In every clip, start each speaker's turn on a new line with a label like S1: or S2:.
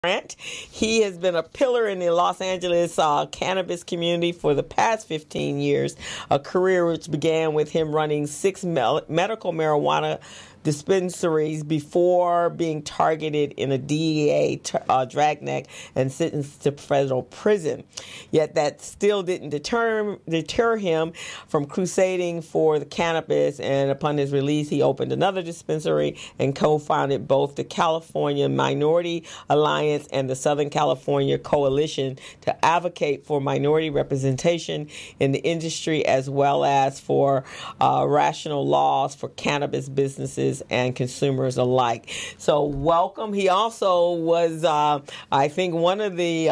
S1: Grant. He has been a pillar in the Los Angeles cannabis community for the past 15 years, a career which began with him running 6 medical marijuana dispensaries before being targeted in a DEA dragnet and sentenced to federal prison. Yet that still didn't deter him from crusading for the cannabis, and upon his release he opened another dispensary and co-founded both the California Minority Alliance and the Southern California Coalition to advocate for minority representation in the industry as well as for rational laws for cannabis businesses and consumers alike. So welcome. He also was, I think, one of the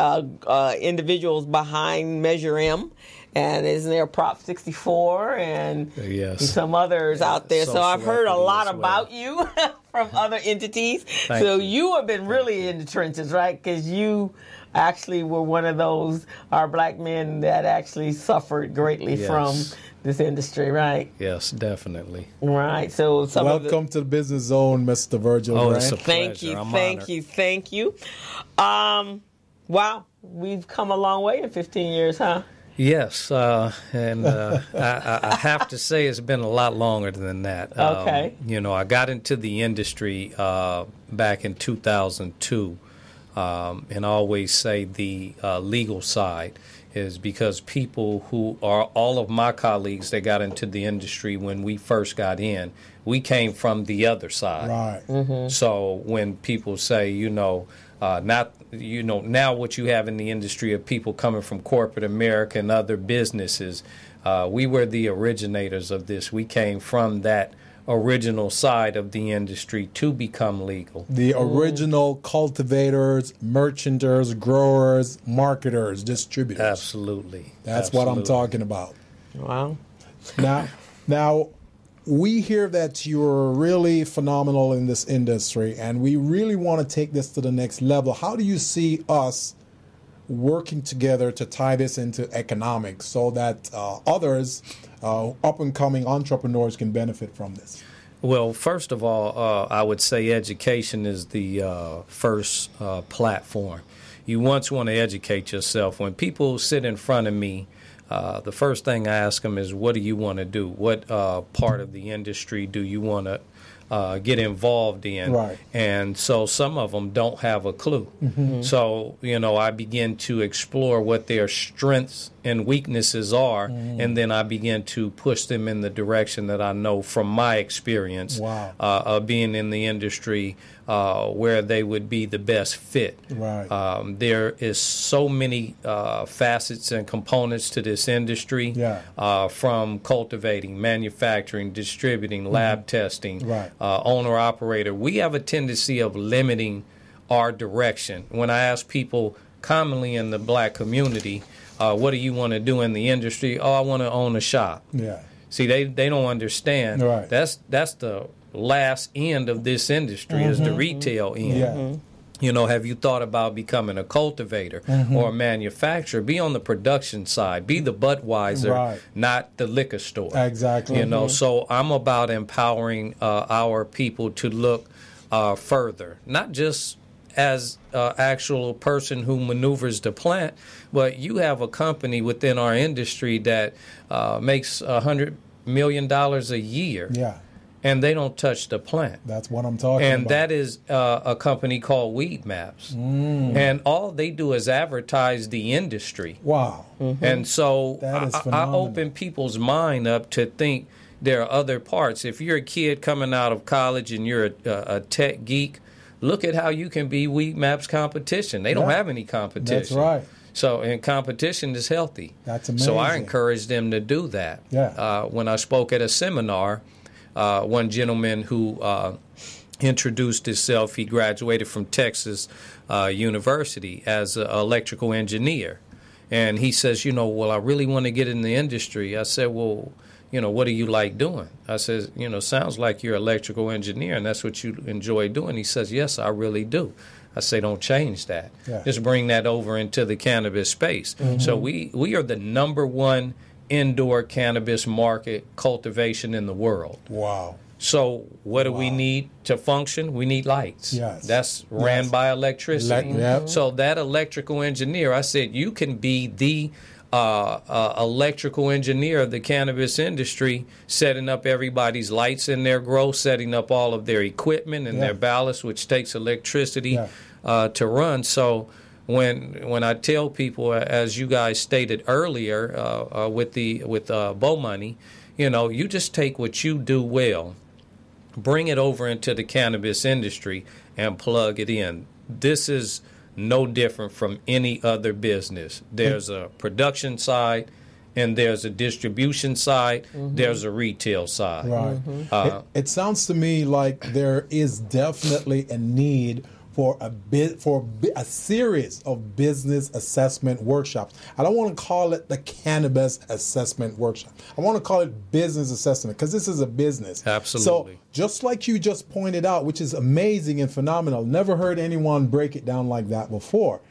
S1: individuals behind Measure M. And isn't there Prop 64 and some others out there? So I've heard a lot about you from other entities. So you have been really in the trenches, right? Because you actually were one of those, our black men that actually suffered greatly from this industry, right?
S2: Yes, definitely.
S1: Right. So
S3: welcome to the Business Zone, Mr. Virgil Grant.
S2: It's a pleasure.
S1: Thank you. Wow, we've come a long way in 15 years, huh?
S2: Yes, and I have to say it's been a lot longer than that.
S1: Okay.
S2: I got into the industry back in 2002, and I always say the legal side is because people who are all of my colleagues that got into the industry when we first got in, we came from the other side.
S3: Right.
S1: Mm-hmm.
S2: So when people say, now what you have in the industry of people coming from corporate America and other businesses, we were the originators of this. We came from that original side of the industry to become legal.
S3: The original cultivators, merchanters, growers, marketers, distributors.
S2: Absolutely.
S3: That's what I'm talking about.
S1: Wow.
S3: Now, we hear that you're really phenomenal in this industry, and we really want to take this to the next level. How do you see us working together to tie this into economics so that others, up-and-coming entrepreneurs, can benefit from this?
S2: Well, first of all, I would say education is the first platform. You once want to educate yourself. When people sit in front of me, the first thing I ask them is, what do you want to do? What part of the industry do you want to get involved in?
S3: Right.
S2: And so some of them don't have a clue.
S3: Mm-hmm.
S2: So, I begin to explore what their strengths and weaknesses are, and then I begin to push them in the direction that I know from my experience of being in the industry where they would be the best fit.
S3: Right.
S2: There is so many facets and components to this industry, from cultivating, manufacturing, distributing, lab testing, owner-operator. We have a tendency of limiting our direction. When I ask people commonly in the black community, what do you want to do in the industry? Oh, I want to own a shop.
S3: Yeah.
S2: See, they don't understand.
S3: Right.
S2: That's the last end of this industry is the retail end.
S3: Yeah.
S2: Have you thought about becoming a cultivator or a manufacturer? Be on the production side. Be the Budweiser, not the liquor store.
S3: Exactly.
S2: So I'm about empowering our people to look further, not just as an actual person who maneuvers the plant, but you have a company within our industry that makes $100 million a year.
S3: Yeah.
S2: And they don't touch the plant.
S3: That's what I'm talking about.
S2: And that is a company called Weed Maps. And all they do is advertise the industry.
S3: Wow.
S2: And so
S3: I
S2: open people's mind up to think there are other parts. If you're a kid coming out of college and you're a tech geek, look at how you can be Weed Maps competition. They don't have any competition.
S3: That's right.
S2: So, and competition is healthy.
S3: That's amazing.
S2: So I encourage them to do that.
S3: Yeah.
S2: When I spoke at a seminar, one gentleman who introduced himself, he graduated from Texas University as an electrical engineer. And he says, well, I really want to get in the industry. I said, well, what do you like doing? I said, sounds like you're an electrical engineer and that's what you enjoy doing. He says, yes, I really do. I say, don't change that.
S3: Yeah.
S2: Just bring that over into the cannabis space. So we are the number one indoor cannabis market cultivation in the world.
S3: Wow.
S2: So what do we need to function? We need lights.
S3: Yes.
S2: That's ran by electricity. So that electrical engineer, I said, you can be the electrical engineer of the cannabis industry, setting up everybody's lights in their grow, setting up all of their equipment and their ballast, which takes electricity to run. So when I tell people, as you guys stated earlier, with Bow Money, you just take what you do well, bring it over into the cannabis industry, and plug it in. This is no different from any other business. There's a production side, and there's a distribution side. There's a retail side.
S3: Right. It sounds to me like there is definitely a need for a series of business assessment workshops. I don't want to call it the cannabis assessment workshop. I want to call it business assessment because this is a business.
S2: Absolutely.
S3: So just like you just pointed out, which is amazing and phenomenal, never heard anyone break it down like that before.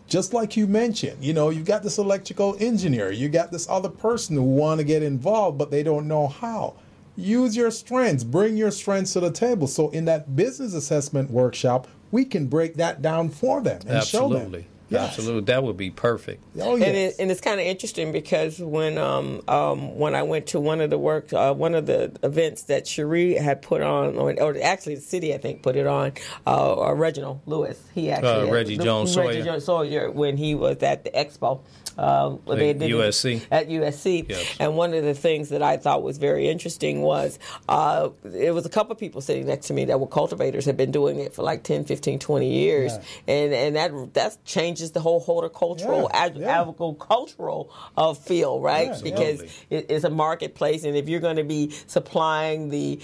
S3: Just like you mentioned, you've got this electrical engineer, you got this other person who want to get involved, but they don't know how. Use your strengths, bring your strengths to the table. So in that business assessment workshop, we can break that down for them and show them. Yes.
S2: Absolutely, that would be perfect.
S3: Oh, yes.
S1: And it's kind of interesting because when I went to one of the events that Cherie had put on, or actually the city I think put it on, Reginald Lewis, he actually
S2: Reggie Jones
S1: Sawyer when he was at the expo. They did
S2: USC.
S1: At USC.
S2: Yes.
S1: And one of the things that I thought was very interesting was it was a couple of people sitting next to me that were cultivators, had been doing it for like 10, 15, 20 years. Yeah. And that changes the whole horticultural, agricultural feel, right?
S3: Yeah,
S1: because it's a marketplace, and if you're going to be supplying the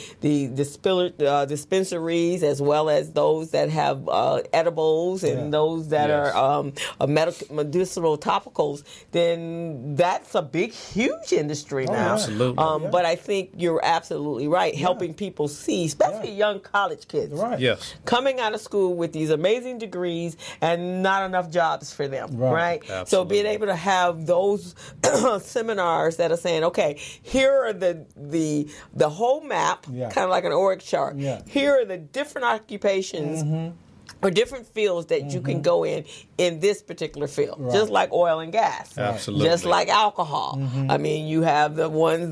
S1: dispensaries as well as those that have edibles and those that are medicinal topicals, then that's a big, huge industry now.
S2: Absolutely.
S1: But I think you're absolutely right. Helping people see, especially young college kids,
S2: Yes,
S1: coming out of school with these amazing degrees and not enough jobs for them, right? So being able to have those seminars that are saying, okay, here are the whole map, kind of like an org chart. Here are the different occupations or different fields that you can go in this particular field, just like oil and gas, just like alcohol. I mean, you have the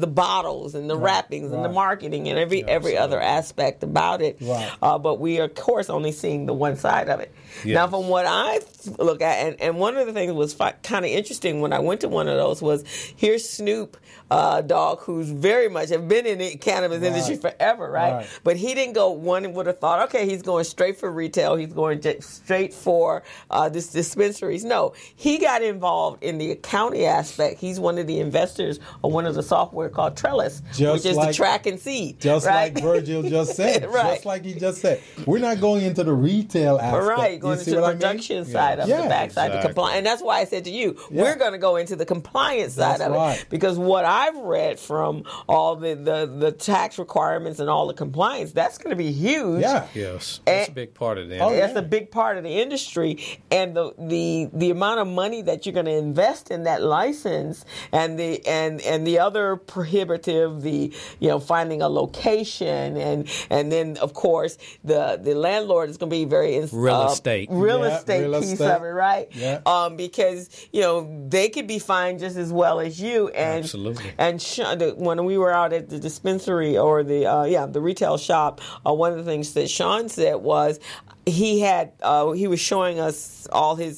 S1: bottles and the wrappings and the marketing and every other aspect about it. But we are, of course, only seeing the one side of it. Now, from what I look at, and one of the things that was kind of interesting when I went to one of those was, here's Snoop Dogg, who's very much have been in the cannabis industry forever, right? But he didn't go, one would have thought, okay, he's going straight for retail, he's going straight for this dispensaries. No, he got involved in the accounting aspect. He's one of the investors of one of the software called Trellis, which is the track and seed.
S3: Just like Virgil just said. Just like he just said. We're not going into the retail aspect.
S1: Going into the production side of the backside, the compliance. And that's why I said to you, we're going to go into the compliance side of it. Because what I've read from all the tax requirements and all the compliance, that's going to be huge.
S2: Yes. That's a big part of the industry.
S1: That's a big part of the industry. And the amount of money that you're going to invest in that license and the other prohibitive, finding a location and then of course the landlord is going to be very
S2: real estate
S1: piece of it, right? Because they could be fined just as well as you. And
S2: absolutely.
S1: And when we were out at the dispensary or the retail shop, one of the things that Sean said was he was showing us all his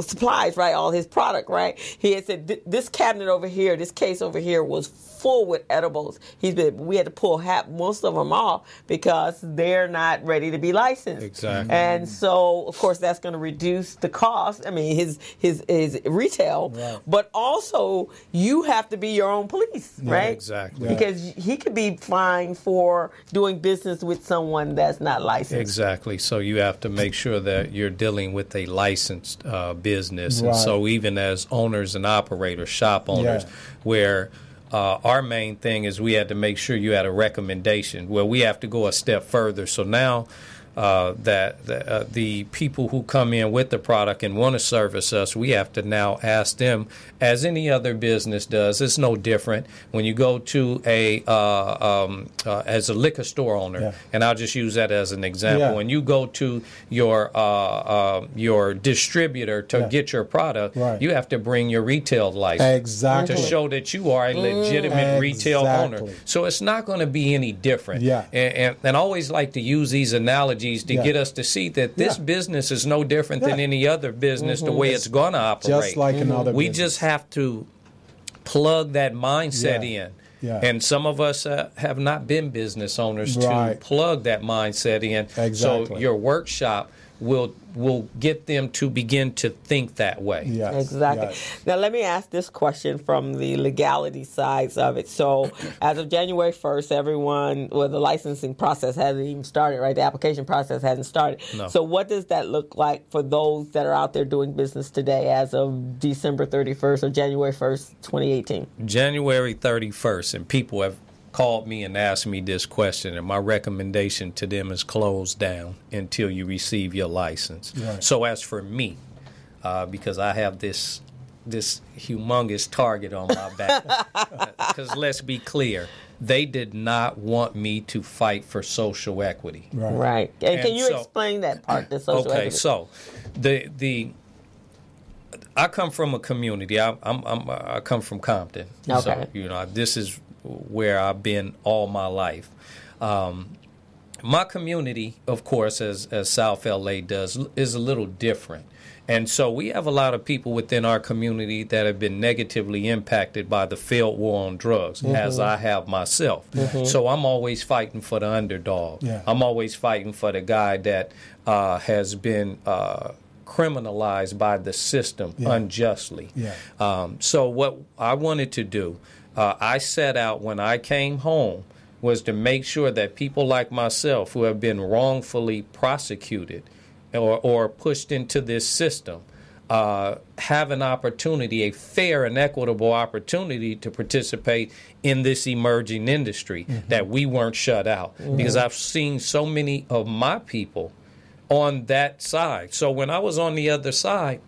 S1: supplies, right? All his product, right? He had said this cabinet over here, this case over here was full with edibles. We had to pull most of them off because they're not ready to be licensed.
S2: Exactly.
S1: And so, of course, that's going to reduce the cost. I mean, his retail, but also you have to be your own police, right?
S2: Exactly.
S1: Because he could be fined for doing business with someone that's not licensed.
S2: Exactly. So you have to make sure that you're dealing with a licensed business. And so even as owners and operators, shop owners, where our main thing is we had to make sure you had a recommendation. Well, we have to go a step further. So now that the people who come in with the product and want to service us, we have to now ask them, as any other business does. It's no different when you go to as a liquor store owner, and I'll just use that as an example. When you go to your distributor to get your product, you have to bring your retail license to show that you are a legitimate retail owner. So it's not going to be any different. And I always like to use these analogies to get us to see that this business is no different than any other business, the way it's going to operate.
S3: Just like another
S2: we
S3: business.
S2: just have to plug that mindset in. And some of us have not been business owners to plug that mindset in. So your workshop will get them to begin to think that way.
S1: Exactly. Now, let me ask this question from the legality sides of it. So, as of January 1st, the licensing process hasn't even started, right? The application process hasn't started.
S2: No.
S1: So, what does that look like for those that are out there doing business today as of December 31st or January 1st, 2018?
S2: January 31st, and people have called me and asked me this question, and my recommendation to them is close down until you receive your license. So as for me, because I have this humongous target on my back, because let's be clear, they did not want me to fight for social equity.
S1: Right. And can you explain that part, the social equity?
S2: Okay, so I come from a community. I come from Compton. So, this is where I've been all my life. My community, of course, as South LA does, is a little different. And so we have a lot of people within our community that have been negatively impacted by the failed war on drugs, as I have myself. So I'm always fighting for the underdog. I'm always fighting for the guy that has been criminalized by the system unjustly. So what I wanted to do, I set out when I came home, was to make sure that people like myself who have been wrongfully prosecuted or pushed into this system have an opportunity, a fair and equitable opportunity to participate in this emerging industry, that we weren't shut out. Because I've seen so many of my people on that side. So when I was on the other side,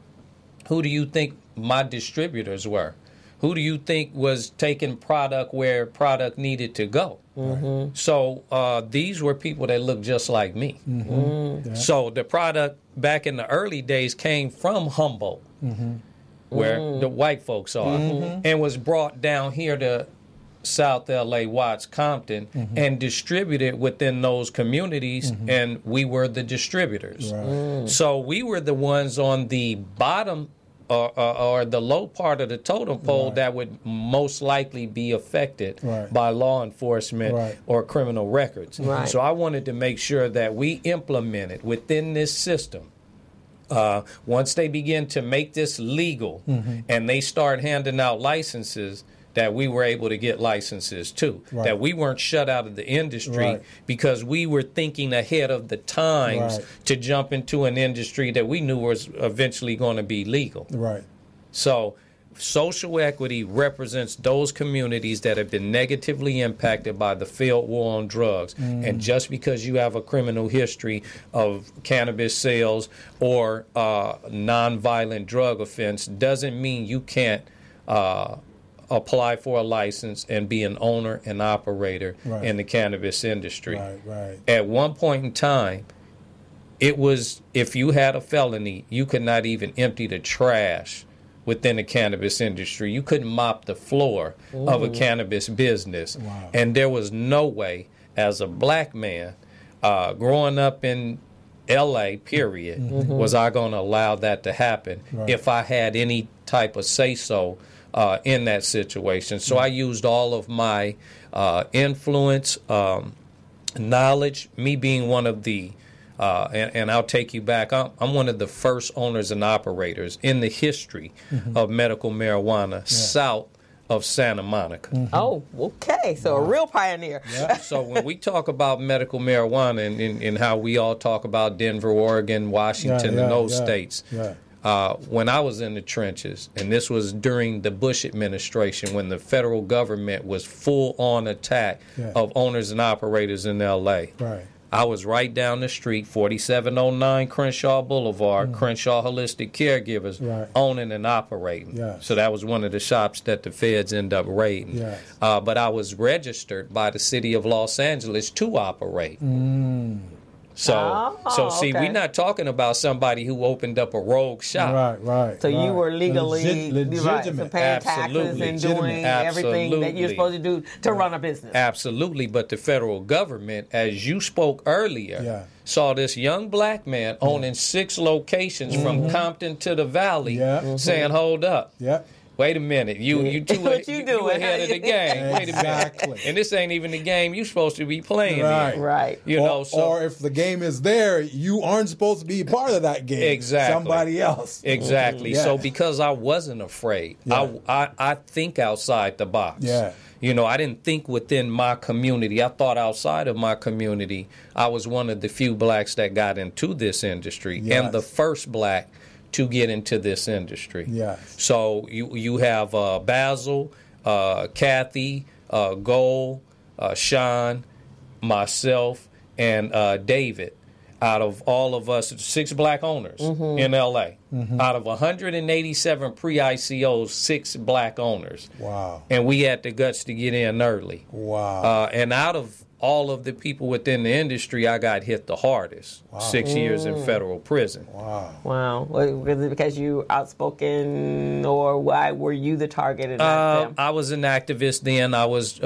S2: who do you think my distributors were? Who do you think was taking product where product needed to go? So these were people that looked just like me. So the product back in the early days came from Humboldt, where the white folks are, and was brought down here to South LA, Watts, Compton, and distributed within those communities, and we were the distributors. So we were the ones on the bottom or the low part of the totem pole that would most likely be affected by law enforcement or criminal records. So I wanted to make sure that we implemented within this system, once they begin to make this legal and they start handing out licenses, that we were able to get licenses too, that we weren't shut out of the industry because we were thinking ahead of the times to jump into an industry that we knew was eventually going to be legal. So social equity represents those communities that have been negatively impacted by the failed war on drugs. And just because you have a criminal history of cannabis sales or nonviolent drug offense doesn't mean you can't apply for a license and be an owner and operator in the cannabis industry. At one point in time, it was, if you had a felony, you could not even empty the trash within the cannabis industry. You couldn't mop the floor of a cannabis business. And there was no way, as a black man, growing up in LA, period, was I going to allow that to happen if I had any type of say-so in that situation. So I used all of my influence, knowledge, me being one of the, and I'll take you back, I'm one of the first owners and operators in the history of medical marijuana south of Santa Monica.
S1: Oh, okay. So a real pioneer.
S2: So when we talk about medical marijuana and how we all talk about Denver, Oregon, Washington, and those states, when I was in the trenches, and this was during the Bush administration when the federal government was full on attack of owners and operators in L.A., I was right down the street, 4709 Crenshaw Boulevard, Crenshaw Holistic Caregivers, owning and operating. So that was one of the shops that the feds end up raiding. But I was registered by the city of Los Angeles to operate. So see, we're not talking about somebody who opened up a rogue shop.
S1: So you were legally
S3: legitimate,
S1: paying taxes and doing everything that you're supposed to do to run a business.
S2: Absolutely, but the federal government, as you spoke earlier, saw this young black man owning 6 locations from Compton to the Valley, saying, "Hold up." Wait a minute, you too
S1: what you doing?
S2: ahead of the game. Wait a minute, and this ain't even the game you're supposed to be playing.
S1: Right.
S2: You know,
S3: or if the game is there, you aren't supposed to be part of that game.
S2: Exactly.
S3: Somebody else.
S2: Exactly. So because I wasn't afraid, I think outside the box. You know, I didn't think within my community. I thought outside of my community. I was one of the few blacks that got into this industry, and the first black to get into this industry. So you have Basil, Kathy, Gold, Sean, myself, and David. Out of all of us, 6 black owners in L.A. Out of 187 pre-ICOs, 6 black owners.
S3: Wow.
S2: And we had the guts to get in early.
S3: Wow.
S2: And out of all of the people within the industry, I got hit the hardest. 6 years in federal prison.
S1: Wow. Was it because you were outspoken, or why were you the target of them?
S2: I was an activist then. I was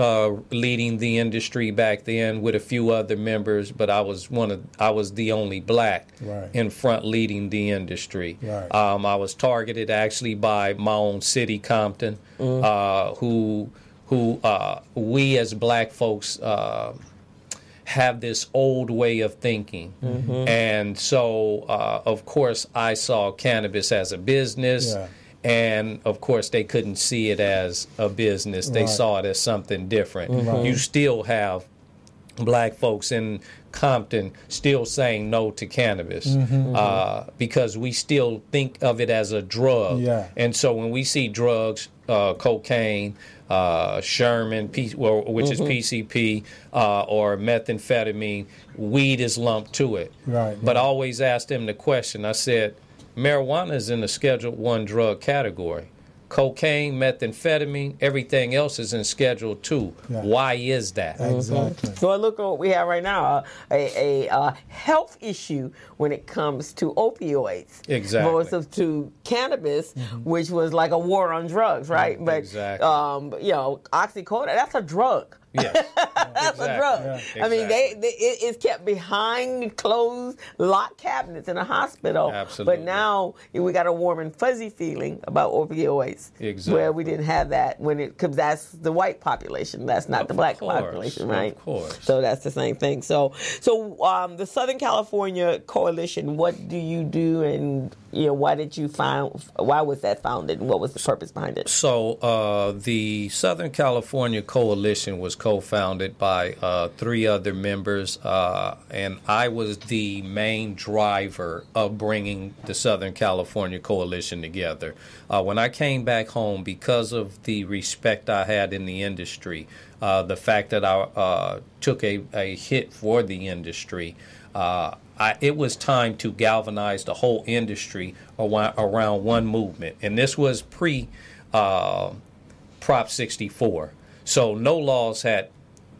S2: leading the industry back then with a few other members, but I was the only black in front leading the industry. I was targeted actually by my own city, Compton, who we as black folks have this old way of thinking. And so, of course, I saw cannabis as a business. And, of course, they couldn't see it as a business. They saw it as something different. You still have black folks in Compton still saying no to cannabis because we still think of it as a drug. And so when we see drugs, cocaine, Sherman, which is PCP, or methamphetamine, weed is lumped to it. But I always ask them the question. I said, marijuana is in the Schedule 1 drug category. Cocaine, methamphetamine, everything else is in Schedule 2. Why is that?
S3: Exactly.
S1: So look at what we have right now, a health issue when it comes to opioids. Versus to cannabis, which was like a war on drugs, right? But, you know, oxycodone, that's a drug. That's a drug. I mean, it's kept behind closed, locked cabinets in a hospital. But now we got a warm and fuzzy feeling about opioids, where we didn't have that because that's the white population. That's not the black population, right?
S2: Of course.
S1: So that's the same thing. So the Southern California Coalition, what do you do, and why was that founded, and what was the purpose behind it?
S2: So the Southern California Coalition was co-founded by 3 other members, and I was the main driver of bringing the Southern California Coalition together. When I came back home, because of the respect I had in the industry, the fact that I took a hit for the industry, it was time to galvanize the whole industry around one movement. And this was pre-Prop 64. So no laws had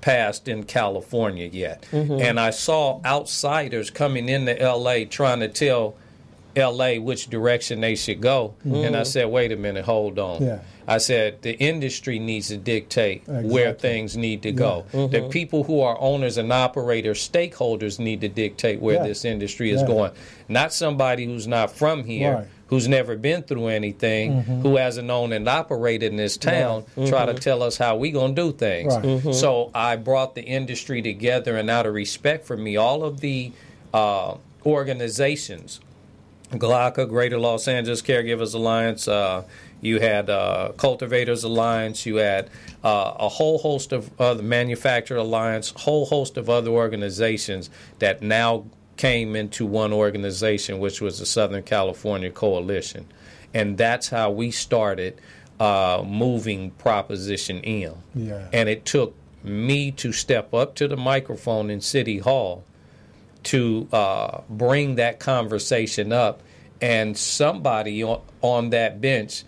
S2: passed in California yet. And I saw outsiders coming into L.A. trying to tell L.A. which direction they should go. And I said, wait a minute, hold on. I said, the industry needs to dictate where things need to go. The people who are owners and operators, stakeholders, need to dictate where this industry is going. Not somebody who's not from here, who's never been through anything, who hasn't owned and operated in this town, try to tell us how we going to do things. So I brought the industry together, and out of respect for me, all of the organizations, GLACA, Greater Los Angeles Caregivers Alliance, you had Cultivators Alliance, you had a whole host of other Manufacturer Alliance, whole host of other organizations that now came into one organization, which was the Southern California Coalition. And that's how we started moving Proposition M. And it took me to step up to the microphone in City Hall to bring that conversation up, and somebody on that bench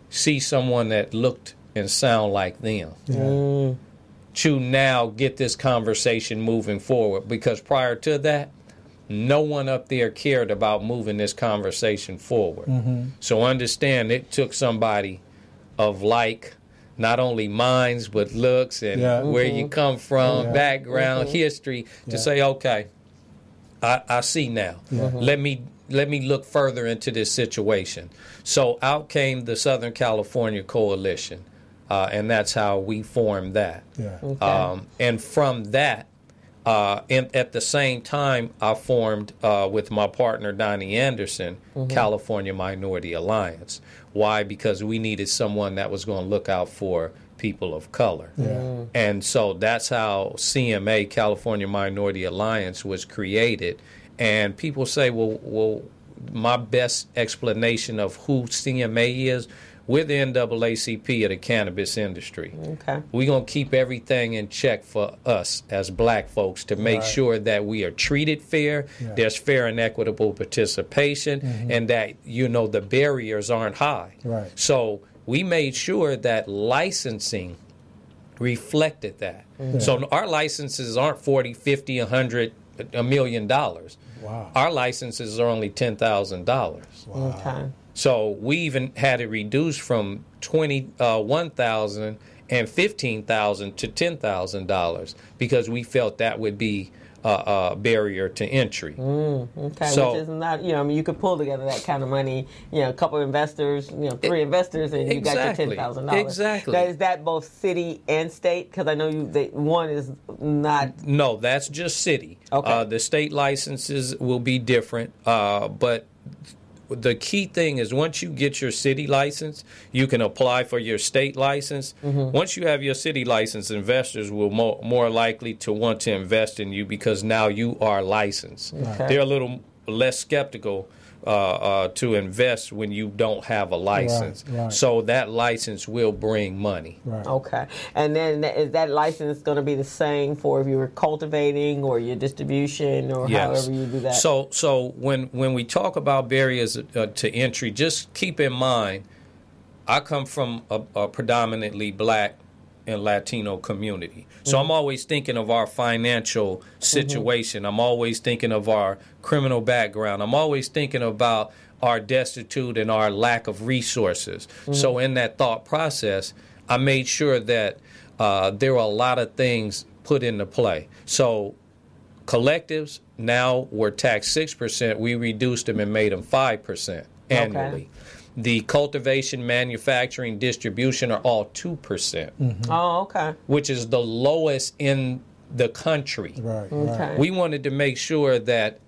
S2: see someone that looked and sound like them. Yeah. To now get this conversation moving forward, because prior to that, no one up there cared about moving this conversation forward. So understand, it took somebody of not only minds but looks and where you come from, background, history, to say, okay, I see now. Let me look further into this situation. So out came the Southern California Coalition, and that's how we formed that. And from that, at the same time, I formed with my partner Donnie Anderson, California Minority Alliance. Why? Because we needed someone that was going to look out for people of color. And so that's how CMA, California Minority Alliance, was created. And people say, well, my best explanation of who CMA is, we're the NAACP of the cannabis industry. We're going to keep everything in check for us as black folks to make sure that we are treated fair, there's fair and equitable participation, and that, the barriers aren't high. So we made sure that licensing reflected that. So our licenses aren't 40, 50, 100, $1 million. Wow. Our licenses are only $10,000. Wow. So we even had it reduced from $21,000 and $15,000 to $10,000 because we felt that would be a barrier to entry.
S1: So, which is not, you could pull together that kind of money, a couple of investors, 3 investors, and you got your $10,000.
S2: Exactly.
S1: Now, is that both city and state? Because I know one is not.
S2: No, that's just city. The state licenses will be different, but the key thing is once you get your city license, you can apply for your state license. Once you have your city license, investors will more likely to want to invest in you because now you are licensed. They're a little less skeptical to invest when you don't have a license. So that license will bring money.
S1: And then is that license going to be the same for if you were cultivating or your distribution or however you do that?
S2: So when we talk about barriers to entry, just keep in mind, I come from a predominantly black and Latino community. So I'm always thinking of our financial situation. I'm always thinking of our criminal background. I'm always thinking about our destitute and our lack of resources. So in that thought process, I made sure that there were a lot of things put into play. So collectives now were taxed 6%. We reduced them and made them 5% annually. The cultivation, manufacturing, distribution are all 2%. Which is the lowest in the country. We wanted to make sure that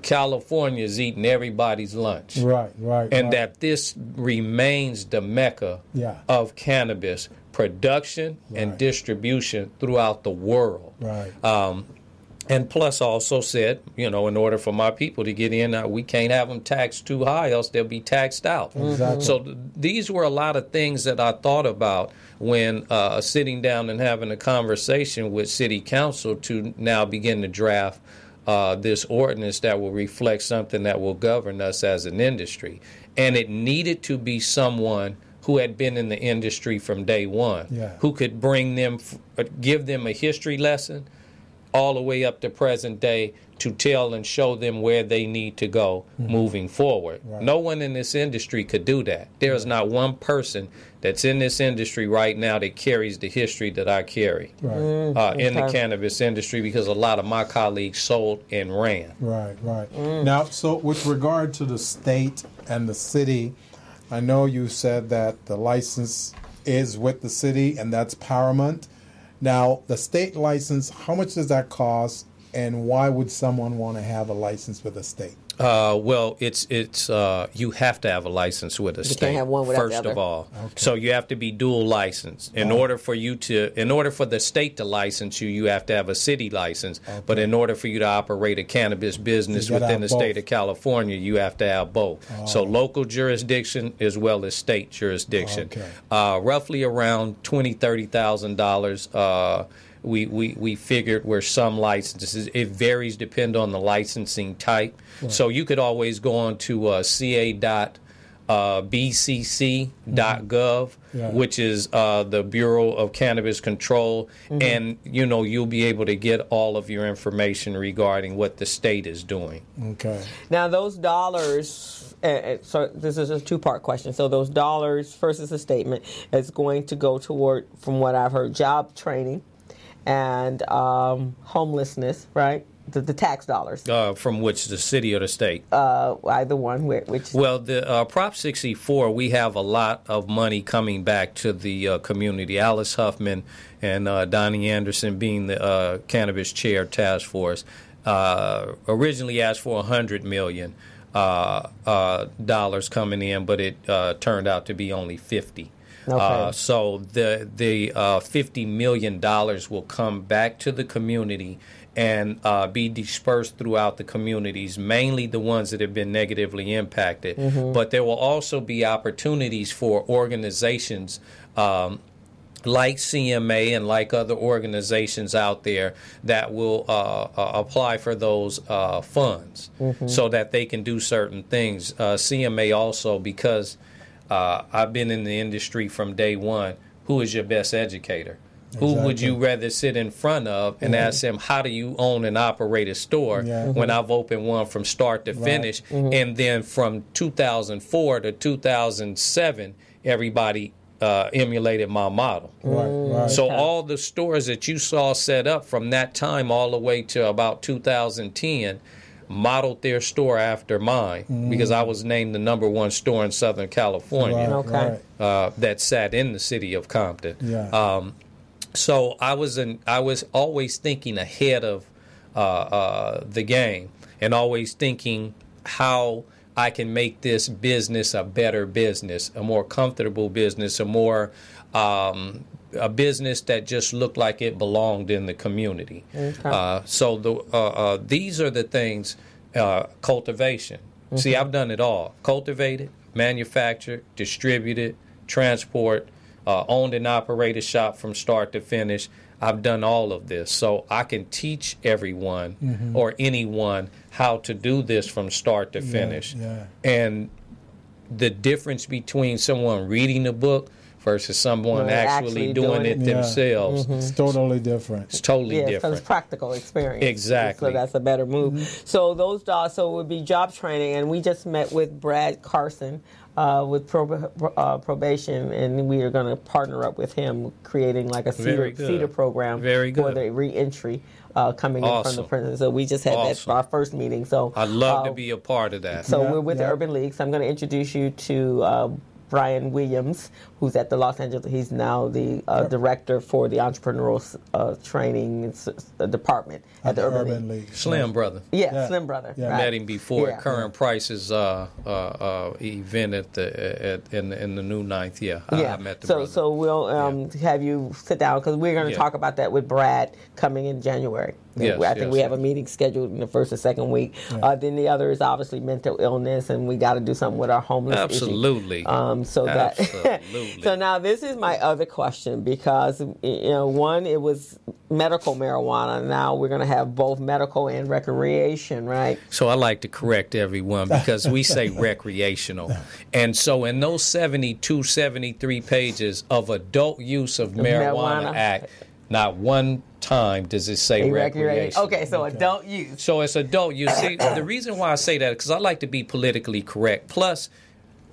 S2: California is eating everybody's lunch. And that this remains the mecca of cannabis production and distribution throughout the world. And plus also said, in order for my people to get in, we can't have them taxed too high, else they'll be taxed out. So these were a lot of things that I thought about when sitting down and having a conversation with City Council to now begin to draft this ordinance that will reflect something that will govern us as an industry. And it needed to be someone who had been in the industry from day one, who could bring them, give them a history lesson, all the way up to present day to tell and show them where they need to go moving forward. No one in this industry could do that. There is not one person that's in this industry right now that carries the history that I carry in the cannabis industry, because a lot of my colleagues sold and ran.
S3: Now, so with regard to the state and the city, I know you said that the license is with the city and that's paramount. Now, the state license, how much does that cost, and why would someone want to have a license with the state?
S2: Well, it's you have to have a license with a state.
S1: You can't have one without
S2: first
S1: the other.
S2: of all. So you have to be dual licensed. In order for the state to license you, you have to have a city license. But in order for you to operate a cannabis business within the state of California, you have to have both. So local jurisdiction as well as state jurisdiction. Roughly around $20,000, $30,000. we figured where some licenses, it varies depending on the licensing type. Right. So you could always go on to ca.bcc.gov, which is the Bureau of Cannabis Control, and you'll be able to get all of your information regarding what the state is doing.
S3: Okay.
S1: Now those dollars. So this is a two-part question. So those dollars, first is a statement, is going to go toward, from what I've heard, job training and homelessness, right? The tax dollars.
S2: From which, the city or the state?
S1: Either one. Which? Well,
S2: the Prop 64, we have a lot of money coming back to the community. Alice Huffman and Donnie Anderson being the Cannabis Chair Task Force originally asked for $100 million. Dollars coming in, but it turned out to be only 50. Okay. So the $50 million will come back to the community and be dispersed throughout the communities, mainly the ones that have been negatively impacted. But there will also be opportunities for organizations like CMA and like other organizations out there that will apply for those funds so that they can do certain things. CMA also, because I've been in the industry from day one, who is your best educator? Exactly. Who would you rather sit in front of and ask them, how do you own and operate a store when I've opened one from start to finish? And then from 2004 to 2007, everybody emulated my model. So all the stores that you saw set up from that time all the way to about 2010 modeled their store after mine because I was named the #1 store in Southern California that sat in the city of Compton. So I was always thinking ahead of the game and always thinking how I can make this business a better business, a more comfortable business, a more a business that just looked like it belonged in the community. So these are the things. Cultivation. See, I've done it all. Cultivated, manufactured, distributed, transport, owned and operated shop from start to finish. I've done all of this. So I can teach everyone or anyone how to do this from start to finish. And the difference between someone reading a book versus someone actually doing it themselves.
S3: It's totally different.
S2: It's totally different.
S1: So it's practical experience.
S2: Exactly.
S1: So that's a better move. So those so it would be job training, and we just met with Brad Carson with probation, and we are going to partner up with him, creating like a CEDAR program for the reentry coming in from the prison. So we just had that for our first meeting. So
S2: I'd love to be a part of that.
S1: So we're with the Urban League. So I'm going to introduce you to Brian Williams, who's at the Los Angeles. He's now the director for the entrepreneurial training department at the Urban League.
S2: Slim brother.
S1: Slim brother.
S2: Right. Met him before at Current Price's event in the new Ninth. I met the brother.
S1: So we'll have you sit down because we're going to talk about that with Brad coming in January. I think we have a meeting scheduled in the first or second week. Then the other is obviously mental illness, and we got to do something with our homeless issue. So now this is my other question, because one, it was medical marijuana. Now we're going to have both medical and recreation, right?
S2: So I like to correct everyone because we say recreational. And so in those 72, 73 pages of adult use of marijuana Act, not one time does it say recreation.
S1: Okay, so adult use.
S2: So it's adult use. See, the reason why I say that is because I like to be politically correct. Plus,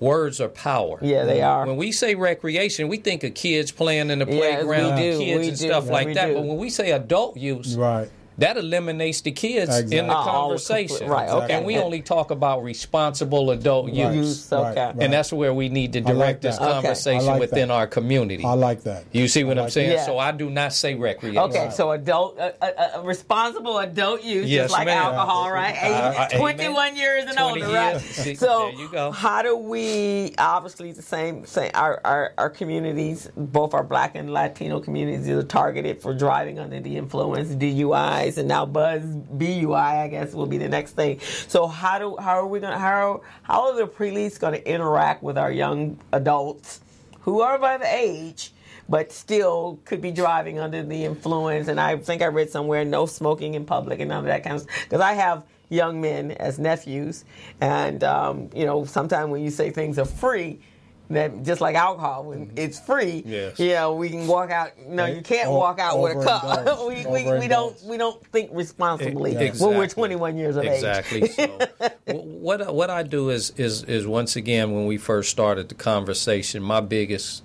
S2: words are power.
S1: Yeah, they are.
S2: When we say recreation, we think of kids playing in the playground, kids and stuff like that. But when we say adult use, that eliminates the kids in the conversation. And we only talk about responsible adult use. And that's where we need to direct this conversation within our community.
S3: I like that.
S2: You see what I'm saying? So I do not say recreation.
S1: Okay, so adult, responsible adult use, just like alcohol, right? 21 years and older, right? So
S2: there you go.
S1: How do we, obviously the same our communities, both our Black and Latino communities, are targeted for driving under the influence, DUI, and now Buzz BUI, I guess, will be the next thing. So how are the police going to interact with our young adults who are by the age, but still could be driving under the influence. And I think I read somewhere, no smoking in public and none of that kind of stuff. Because I have young men as nephews, and sometimes when you say things are free, that just like alcohol, when it's free,
S2: yes.
S1: we can walk out. No, you can't walk out with a cup. we don't think responsibly when we're 21 years of age.
S2: Exactly. So, what I do is once again, when we first started the conversation, my biggest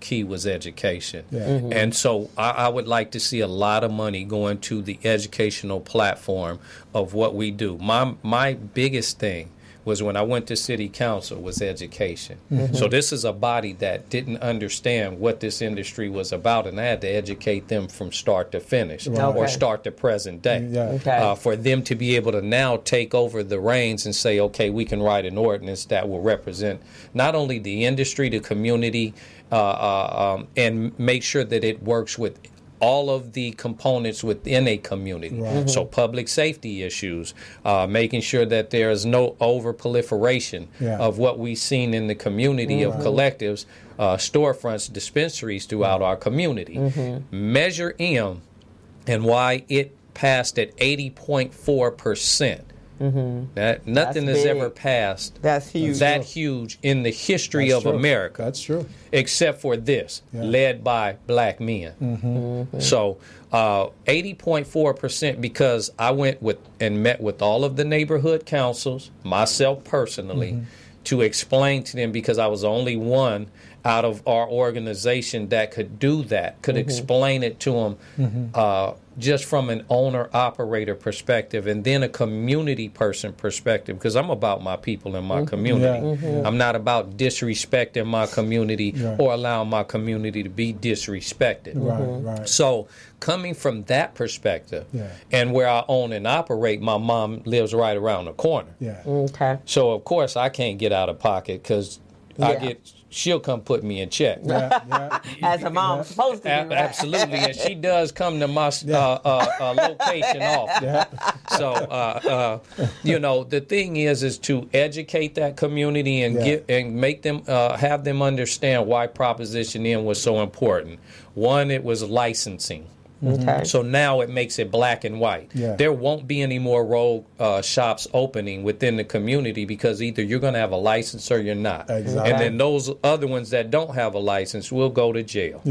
S2: key was education, and so I would like to see a lot of money going to the educational platform of what we do. My biggest thing was when I went to city council was education. So this is a body that didn't understand what this industry was about, and I had to educate them from start to finish or start to present day for them to be able to now take over the reins and say, okay, we can write an ordinance that will represent not only the industry, the community, and make sure that it works with all of the components within a community. So public safety issues, making sure that there is no over-proliferation of what we've seen in the community of collectives, storefronts, dispensaries throughout our community. Measure M and why it passed at 80.4%. That nothing has ever passed
S1: that
S2: huge in the history of America.
S3: That's true.
S2: Except for this, led by black men. So 80.4%, because I went with and met with all of the neighborhood councils, myself personally, to explain to them, because I was the only one out of our organization that could do that, could explain it to them just from an owner-operator perspective, and then a community person perspective, because I'm about my people and my community. I'm not about disrespecting my community or allowing my community to be disrespected. So coming from that perspective, and where I own and operate, my mom lives right around the corner. So, of course, I can't get out of pocket because she'll come put me in check.
S1: As a mom supposed to do.
S2: Absolutely, and she does come to my location often. So, the thing is to educate that community and make them have them understand why Proposition M was so important. One, it was licensing. So now it makes it black and white. There won't be any more rogue shops opening within the community, because either you're going to have a license or you're not. And then those other ones that don't have a license will go to jail.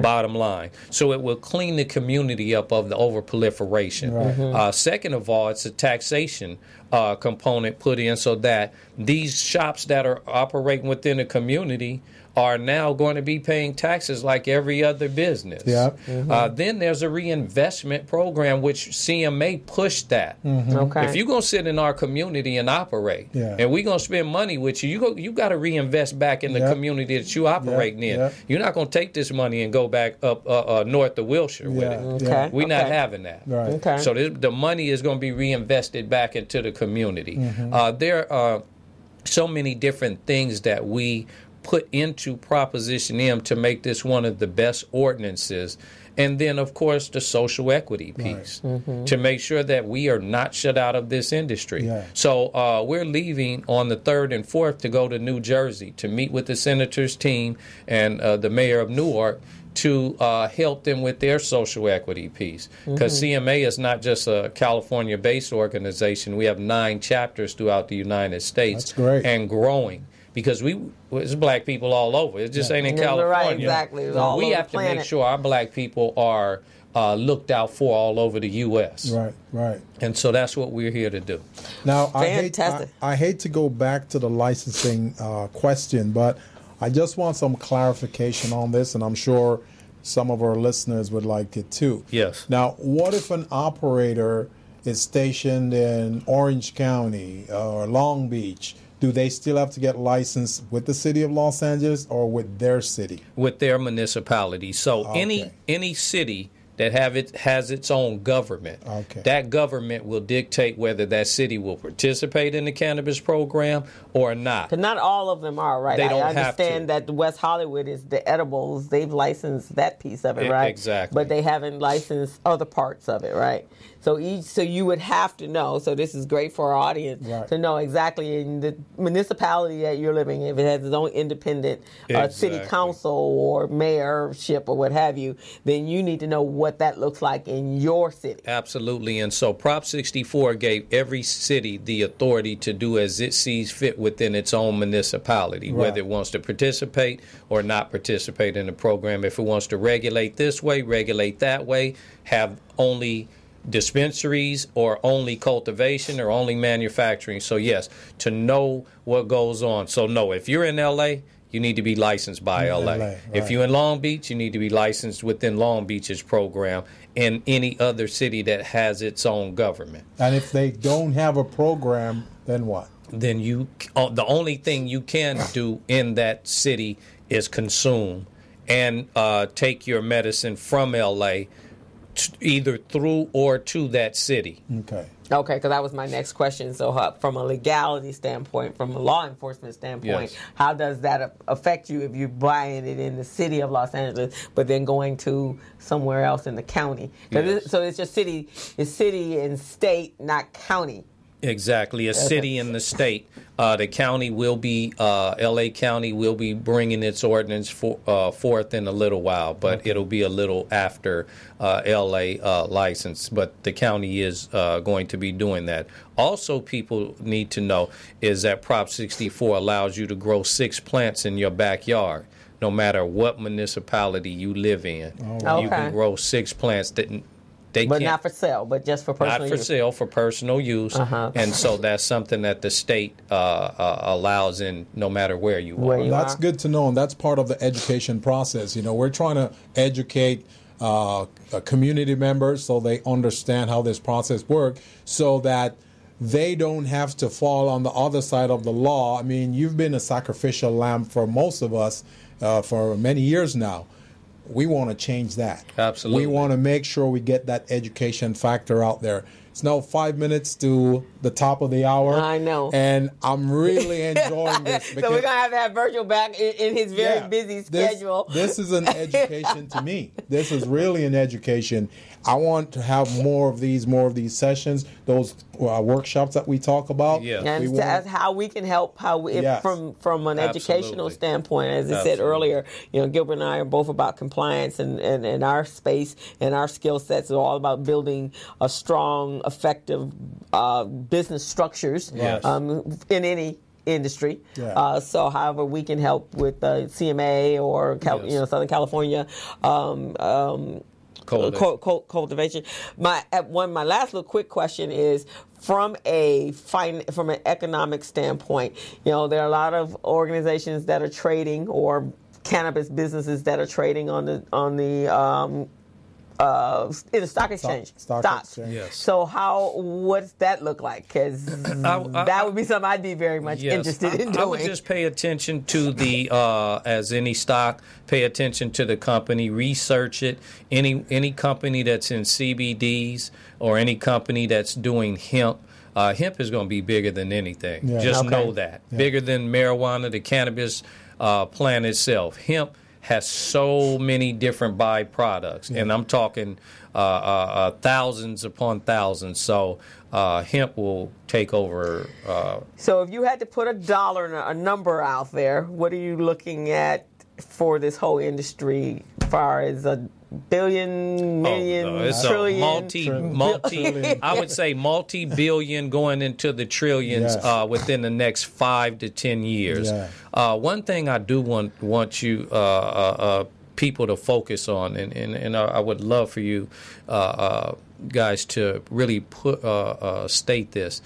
S2: Bottom line. So it will clean the community up of the overproliferation. Second of all, it's a taxation component put in, so that these shops that are operating within the community are now going to be paying taxes like every other business. Then there's a reinvestment program, which CMA pushed that. If you're going to sit in our community and operate, and we're going to spend money with you, you got to reinvest back in the community that you operating in. You're not going to take this money and go back up north of Wilshire with it. We're not having that. So the money is going to be reinvested back into the community. There are so many different things that we put into Proposition M to make this one of the best ordinances. And then, of course, the social equity piece to make sure that we are not shut out of this industry. So we're leaving on the 3rd and 4th to go to New Jersey to meet with the senator's team and the mayor of Newark to help them with their social equity piece. Because CMA is not just a California-based organization. We have 9 chapters throughout the United States and growing. Because it's black people all over. It just ain't in California.
S1: Right, exactly.
S2: We have to make sure our black people are looked out for all over the U.S.
S3: Right.
S2: And so that's what we're here to do.
S3: Now, I hate to go back to the licensing question, but I just want some clarification on this, and I'm sure some of our listeners would like it too.
S2: Yes.
S3: Now, what if an operator is stationed in Orange County or Long Beach? Do they still have to get licensed with the city of Los Angeles or with their city?
S2: With their municipality. So any city that has its own government.
S3: Okay.
S2: That government will dictate whether that city will participate in the cannabis program or not.
S1: But not all of them are, right?
S2: They don't
S1: I
S2: have to.
S1: understand that the West Hollywood is the edibles. They've licensed that piece of it, right?
S2: Exactly.
S1: But they haven't licensed other parts of it, right? So you would have to know. So this is great for our audience to know exactly in the municipality that you're living in, if it has its own independent city council or mayorship or what have you, then you need to know what that looks like in your city.
S2: Absolutely. And so Prop 64 gave every city the authority to do as it sees fit within its own municipality, whether it wants to participate or not participate in the program. If it wants to regulate this way, regulate that way, have only dispensaries or only cultivation or only manufacturing. So yes, to know what goes on. So no, if you're in LA, you need to be licensed by LA.
S3: Right.
S2: If you're in Long Beach, you need to be licensed within Long Beach's program and any other city that has its own government.
S3: And if they don't have a program, then what?
S2: Then the only thing you can do in that city is consume and take your medicine from LA either through or to that city.
S3: Okay,
S1: because that was my next question. So from a legality standpoint, from a law enforcement standpoint, how does that affect you if you're buying it in the city of Los Angeles, but then going to somewhere else in the county? So it's just city and state, not county.
S2: Exactly, a city in the state. The county will be, L.A. County will be bringing its ordinance forth in a little while, but it'll be a little after L.A. License. But the county is going to be doing that. Also, people need to know is that Prop 64 allows you to grow 6 plants in your backyard. No matter what municipality you live in, you can grow 6 plants that.
S1: But not for sale, but just for personal use.
S2: Not for sale, for personal use. And so that's something that the state allows in no matter where you are.
S3: That's good to know, and that's part of the education process. You know, we're trying to educate community members so they understand how this process works so that they don't have to fall on the other side of the law. I mean, you've been a sacrificial lamb for most of us for many years now. We want to change that.
S2: Absolutely.
S3: We want to make sure we get that education factor out there. It's now 5 minutes to the top of the hour.
S1: I know.
S3: And I'm really enjoying this.
S1: So we're going to have Virgil back in his very busy schedule.
S3: This is an education to me. This is really an education. I want to have more of these sessions, those workshops that we talk about.
S2: Yeah.
S1: And that's how we can help, from an educational standpoint. As I said earlier, Gilbert and I are both about compliance, and our space and our skill sets are all about building a strong, effective business structures in any industry. So however we can help with CMA or Southern California cultivation. My last little quick question is from an economic standpoint. There are a lot of organizations that are trading, or cannabis businesses that are trading on the in the stock exchange. Stocks.
S3: Yes.
S1: So what's that look like? Because that would be something I'd be very much interested in doing.
S2: I would just pay attention to the, as any stock, pay attention to the company, research it. Any company that's in CBDs or any company that's doing hemp, hemp is going to be bigger than anything.
S3: Yeah.
S2: Just know that. Yeah. Bigger than marijuana, the cannabis plant itself. Hemp has so many different byproducts, and I'm talking thousands upon thousands. So hemp will take over.
S1: So if you had to put a number out there, what are you looking at for this whole industry as far as a billion, million,
S2: it's
S1: trillion?
S2: I would say multi-billion going into the trillions within the next 5 to 10 years. Yeah. One thing I do want you people to focus on, and I would love for you guys to really state this.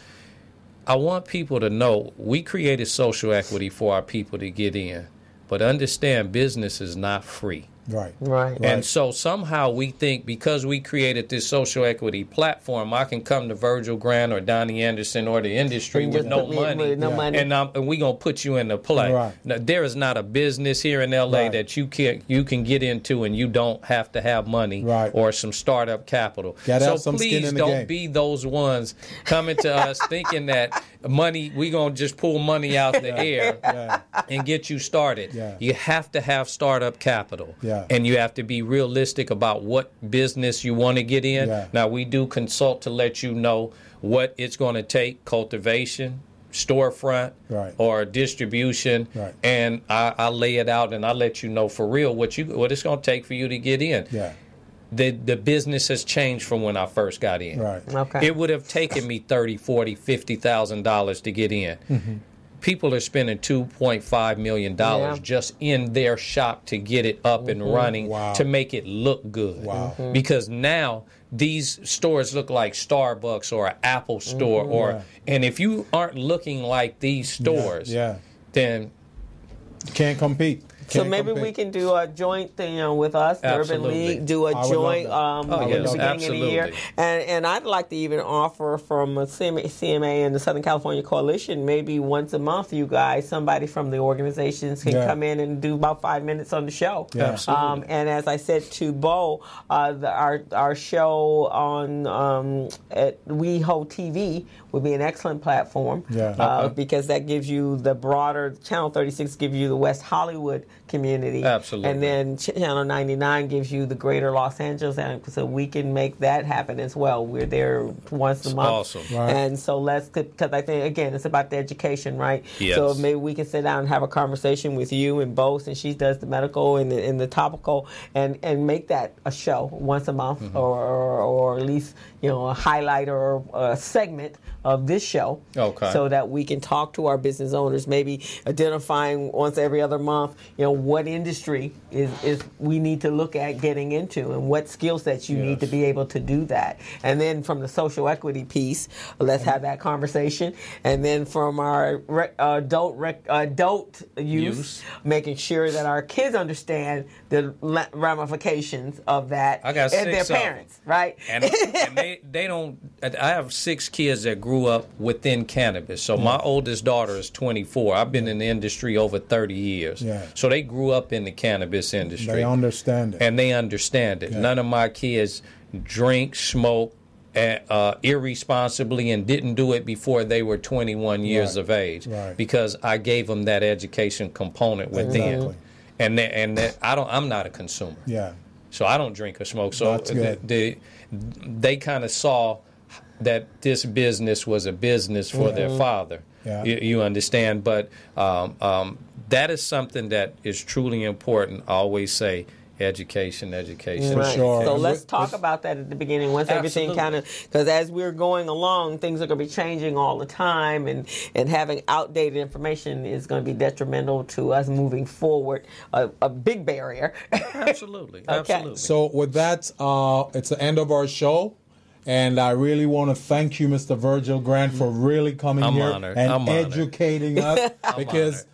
S2: I want people to know we created social equity for our people to get in, but understand business is not free.
S3: Right.
S2: And so somehow we think because we created this social equity platform, I can come to Virgil Grant or Donnie Anderson or the industry with no money, and we're going to put you into play.
S3: Right.
S2: Now, there is not a business here in L.A. that you can get into and you don't have to have money or some startup capital. So please don't be those ones coming to us thinking that money, we're going to just pull money out the air and get you started. You have to have startup capital. And you have to be realistic about what business you want to get in. Now, we do consult to let you know what it's going to take, cultivation, storefront, or distribution. And I lay it out and I let you know for real what it's going to take for you to get in. The business has changed from when I first got in. It would have taken me $30,000, $40,000, $50,000 to get in. People are spending $2.5 million just in their shop to get it up and running to make it look good. Because now these stores look like Starbucks or an Apple store, and if you aren't looking like these stores, then
S3: you can't compete.
S1: So maybe we can do a joint thing with us, the Urban League, do a joint at the beginning of the year. And I'd like to even offer from a CMA and the Southern California Coalition, maybe once a month, you guys, somebody from the organizations can come in and do about 5 minutes on the show.
S2: Absolutely.
S1: And as I said to Bo, our show on at WeHo TV would be an excellent platform because that gives you the broader, Channel 36 gives you the West Hollywood community.
S2: Absolutely.
S1: And then Channel 99 gives you the greater Los Angeles, and so we can make that happen as well. We're there once a month.
S2: Awesome.
S1: And so because I think, again, it's about the education, right?
S2: Yes.
S1: So maybe we can sit down and have a conversation with you and Bo, since she does the medical and the topical, and make that a show once a month, or at least, a highlight or a segment of this show, so that we can talk to our business owners, maybe identifying once every other month, what industry is we need to look at getting into, and what skill sets you need to be able to do that. And then from the social equity piece, let's have that conversation. And then from our adult youth, making sure that our kids understand the ramifications of that,
S2: I got
S1: and their parents, right?
S2: And they don't. I have 6 kids that grew up within cannabis. So my oldest daughter is 24. I've been in the industry over 30 years. So they grew up in the cannabis industry.
S3: They understand it.
S2: And they understand it. None of my kids drink, smoke irresponsibly, and didn't do it before they were 21 years of age, because I gave them that education component within. And I'm not a consumer. So I don't drink or smoke. So they kind of saw that this business was a business for their father. You understand? But that is something that is truly important. I always say education.
S3: For sure.
S1: So let's talk about that at the beginning. Once everything kind of, because as we're going along, things are going to be changing all the time, and having outdated information is going to be detrimental to us moving forward. A big barrier.
S2: Absolutely.
S3: So with that, it's the end of our show. And I really want to thank you, Mr. Virgil Grant, for really coming here and educating us. Because,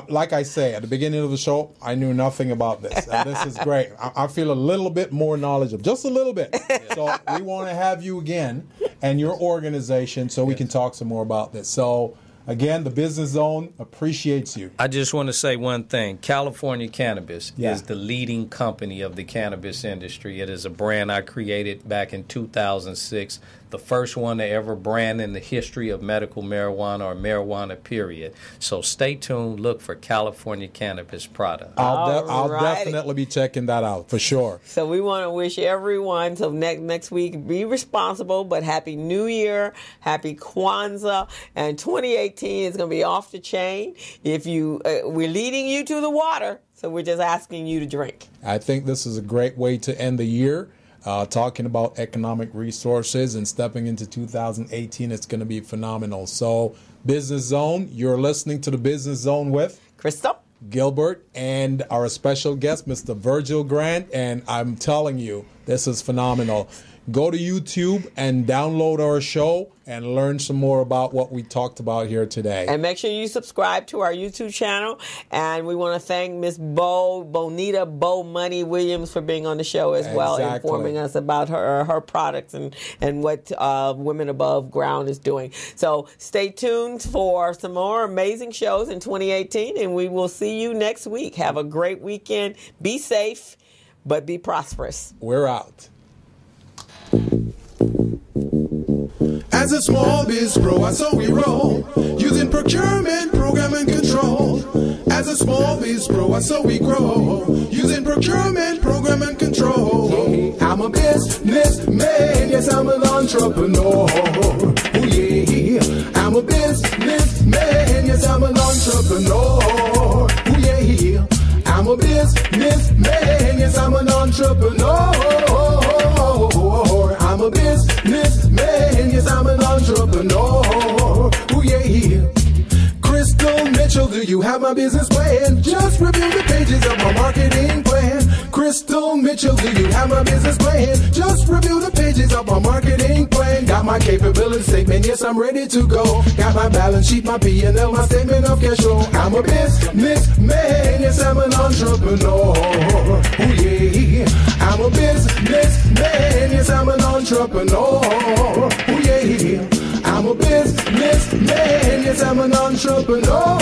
S3: like I say, at the beginning of the show, I knew nothing about this. And this is great. I feel a little bit more knowledgeable, just a little bit. So we want to have you again and your organization so we can talk some more about this. So, again, the Business Zone appreciates you.
S2: I just want to say one thing. California Cannabis is the leading company of the cannabis industry. It is a brand I created back in 2006, the first one to ever brand in the history of medical marijuana or marijuana, period. So stay tuned. Look for California Cannabis products.
S3: I'll definitely be checking that out for sure.
S1: So we want to wish everyone, so next week, be responsible, but Happy New Year, Happy Kwanzaa, and 2018 is going to be off the chain. If we're leading you to the water, so we're just asking you to drink.
S3: I think this is a great way to end the year. Talking about economic resources and stepping into 2018, it's going to be phenomenal. So, Business Zone, you're listening to the Business Zone with
S1: Crystal,
S3: Gilbert, and our special guest, Mr. Virgil Grant. And I'm telling you, this is phenomenal. go to YouTube and download our show and learn some more about what we talked about here today.
S1: And make sure you subscribe to our YouTube channel. And we want to thank Miss Bonita Money Williams for being on the show as well, informing us about her products and what Women Above Ground is doing. So stay tuned for some more amazing shows in 2018, and we will see you next week. Have a great weekend. Be safe, but be prosperous.
S3: We're out.
S4: As a small biz pro, I saw we roll, using procurement, program, and control. As a small biz pro, I saw we grow, using procurement, program, and control. I'm a businessman, yes, I'm an entrepreneur. Oh yeah, I'm a businessman, yes, I'm an entrepreneur. Oh yeah, I'm a businessman, yes, I'm an entrepreneur. I'm a businessman, yes, I'm an entrepreneur. Ooh, yeah. Crystal Mitchell, do you have my business plan? Just review the pages of my marketing plan. Crystal Mitchell, do you have my business plan? Just review the pages of my marketing plan. Got my capability statement, yes, I'm ready to go. Got my balance sheet, my P&L, my statement of cash flow. I'm a businessman, yes, I'm an entrepreneur. Ooh, yeah. I'm a businessman, yes, I'm an entrepreneur. Ooh, yeah. I'm a businessman, yes, I'm an entrepreneur.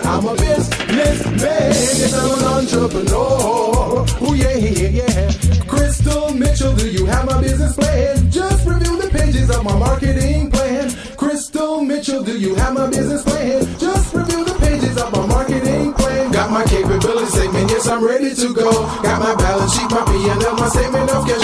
S4: I'm a businessman, yes, I'm an entrepreneur. Ooh, yeah, yeah. Crystal Mitchell, do you have my business plan? Just review the pages of my marketing plan. Crystal Mitchell, do you have my business plan? Just review the pages of my marketing plan. Got my capability statement, yes, I'm ready to go. Got my balance sheet, my P&L, my statement of cash